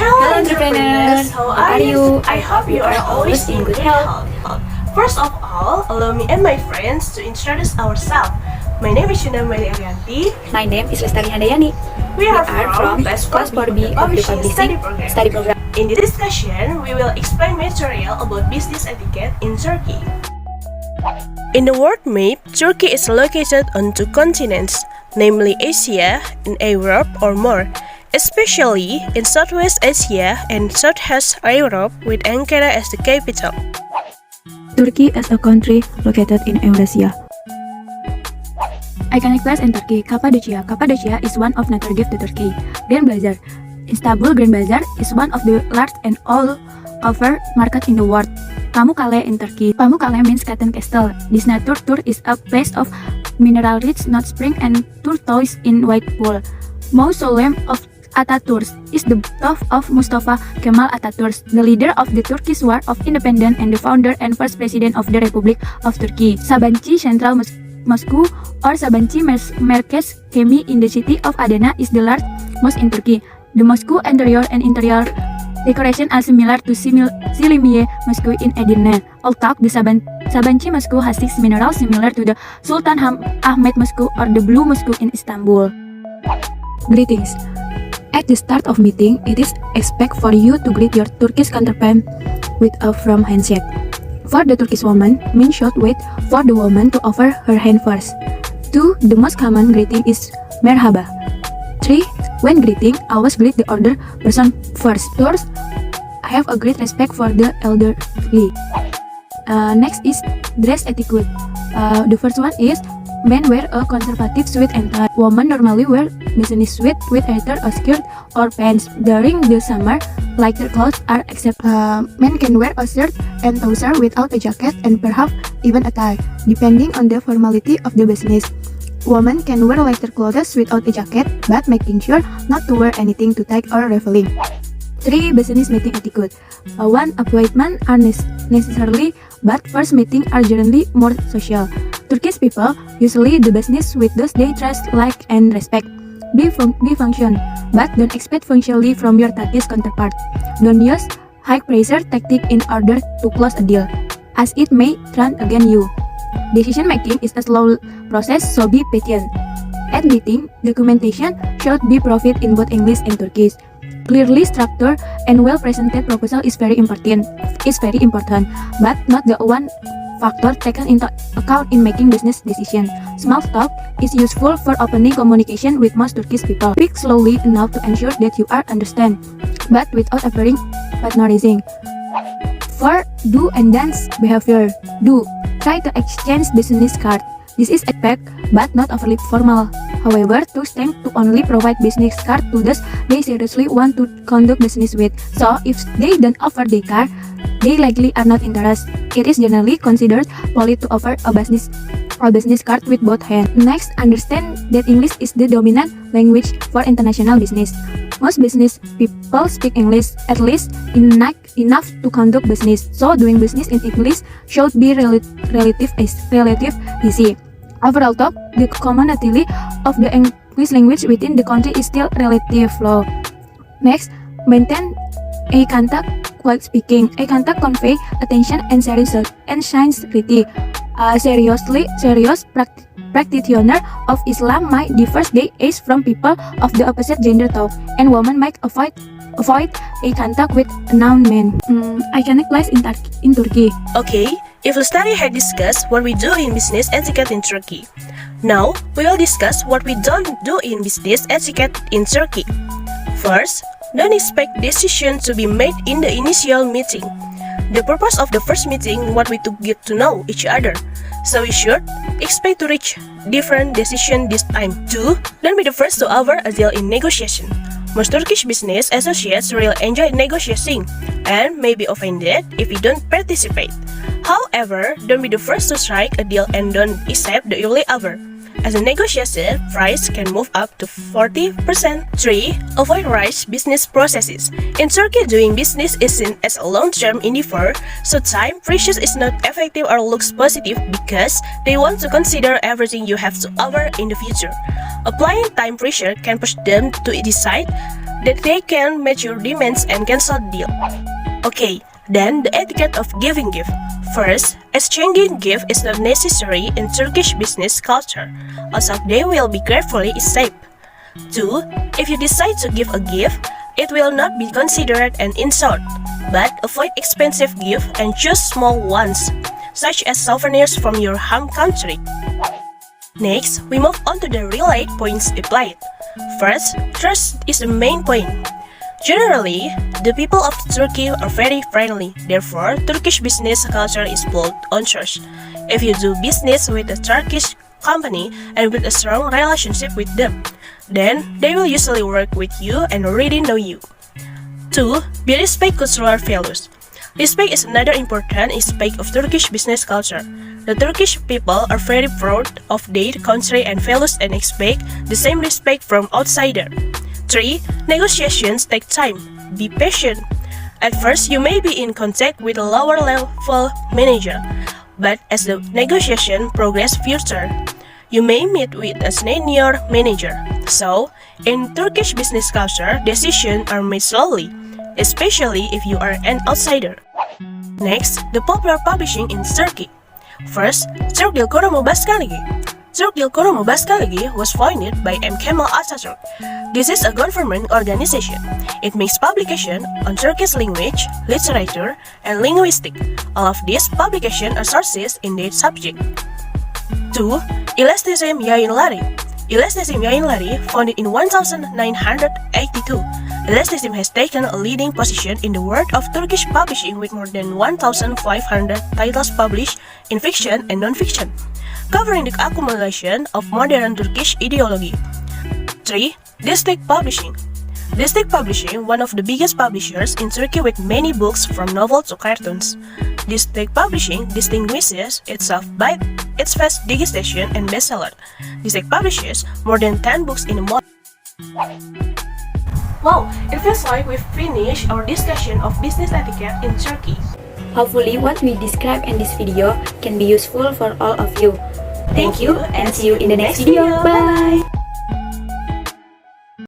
Hello entrepreneurs, how are you? I hope you are always in good health. First of all, allow me and my friends to introduce ourselves. My name is Yuna Meli Arianti. My name is Lestari Handayani. We are from Class 4B of the Publishing Study Program. In this discussion, we will explain material about business etiquette in Turkey. In the world map, Turkey is located on two continents, namely Asia and Europe or more, especially in Southwest Asia and Southeast Europe with Ankara as the capital. Turkey is a country located in Eurasia. Iconic place in Turkey, Cappadocia. Cappadocia is one of nature gift to Turkey. Grand Bazaar. Istanbul Grand Bazaar is one of the largest and all-over market in the world. Pamukkale in Turkey. Pamukkale means cotton castle. This nature tour is a place of mineral-rich hot spring and tortoise in white pool. Mausoleum of Atatürk is the tomb of Mustafa Kemal Atatürk, the leader of the Turkish War of Independence and the founder and first president of the Republic of Turkey. Sabancı Central Mosque or Sabancı Merkez Cami in the city of Adana is the largest mosque in Turkey. The mosque interior and interior decoration are similar to Selimiye Mosque in Edirne. Although the Sabancı Mosque has 6 minarets similar to the Sultan Ahmet Mosque or the Blue Mosque in Istanbul. Greetings. At the start of meeting, it is expected for you to greet your Turkish counterpart with a firm handshake. For the Turkish woman, men should wait for the woman to offer her hand first. 2. The most common greeting is merhaba. 3. When greeting, always greet the other person first. 4. Have a great respect for the elderly. Next is dress etiquette. The first one is men wear a conservative suit and tie. Women normally wear business suit with either a skirt or pants. During the summer, lighter clothes are accepted. Men can wear a shirt and trouser without a jacket and perhaps even a tie, depending on the formality of the business. Women can wear lighter clothes without a jacket, but making sure not to wear anything too tight or revealing. 3. Business meeting etiquette. 1. Appointments are necessarily, but first meetings are generally more social. Turkish people usually do business with those they trust, like, and respect. Be function, but don't expect functionally from your Turkish counterpart. Don't use high pressure tactic in order to close a deal, as it may turn against you. Decision making is a slow process, so be patient. At meeting, documentation should be provided in both English and Turkish. Clearly structured and well-presented proposal is very important, but not the one factor taken into account in making business decisions. Small talk is useful for opening communication with most Turkish people. Speak slowly enough to ensure that you are understood, but without appearing patronizing. 4. Do and dance behavior. Do. Try to exchange business card. This is expected but not overly formal. However, two tend to only provide business card to those they seriously want to conduct business with. So, if they don't offer the card, they likely are not interested. It is generally considered polite to offer a business card with both hands. Next, understand that English is the dominant language for international business. Most business people speak English, at least enough to conduct business. So, doing business in English should be relative easy. Overall, the commonality of the English language within the country is still relatively low. Next, maintain eye contact while speaking. Eye contact convey attention and sincerity. Serious practitioner of Islam might differ their age from people of the opposite gender too, and women might avoid eye contact with unknown men. Iconic place in Turkey. Okay, if Lestari had discussed what we do in business etiquette in Turkey, now we will discuss what we don't do in business etiquette in Turkey. First, don't expect decisions to be made in the initial meeting. The purpose of the first meeting was to get to know each other, so we should expect to reach different decisions this time. 2. Don't be the first to offer a deal in negotiation. Most Turkish business associates really enjoy negotiating and may be offended if you don't participate. However, don't be the first to strike a deal and don't accept the early offer, as a negotiated price can move up to 40%. 3. Avoid rush business processes. In Turkey, doing business is seen as a long-term endeavor, so time precious is not effective or looks positive because they want to consider everything you have to offer in the future. Applying time pressure can push them to decide that they can match your demands and cancel deal. Okay, then the etiquette of giving gift. First, exchanging gift is not necessary in Turkish business culture, also they will be carefully safe. 2. If you decide to give a gift, it will not be considered an insult, but avoid expensive gifts and choose small ones, such as souvenirs from your home country. Next, we move on to the relate points applied. First, trust is the main point. Generally, the people of Turkey are very friendly, therefore, Turkish business culture is built on trust. If you do business with a Turkish company and with a strong relationship with them, then they will usually work with you and already know you. 2. Be respect cultural values. Respect is another important aspect of Turkish business culture. The Turkish people are very proud of their country and values and expect the same respect from outsiders. 3. Negotiations take time. Be patient. At first, you may be in contact with a lower level manager, but as the negotiation progresses further, you may meet with a senior manager. So, in Turkish business culture, decisions are made slowly, especially if you are an outsider. Next, the popular publishing in Turkey. First, Türk Dil Kurumu Başkanlığı. Türk Dil Kurumu Başkanlığı was founded by M. Kemal Atatürk. This is a government organization. It makes publication on Turkish language, literature, and linguistics. All of these publications are sources in their subject. 2. İletişim Yayınları. İletişim Yayınları, founded in 1982. İletişim has taken a leading position in the world of Turkish publishing with more than 1,500 titles published in fiction and non-fiction, covering the accumulation of modern Turkish ideology. 3. District Publishing. District Publishing, one of the biggest publishers in Turkey with many books from novels to cartoons. District Publishing distinguishes itself by its fast digestion and bestseller. District publishes more than 10 books in a month. Wow, it feels like we've finished our discussion of business etiquette in Turkey. Hopefully what we described in this video can be useful for all of you. Thank you and see you in the next video. Bye!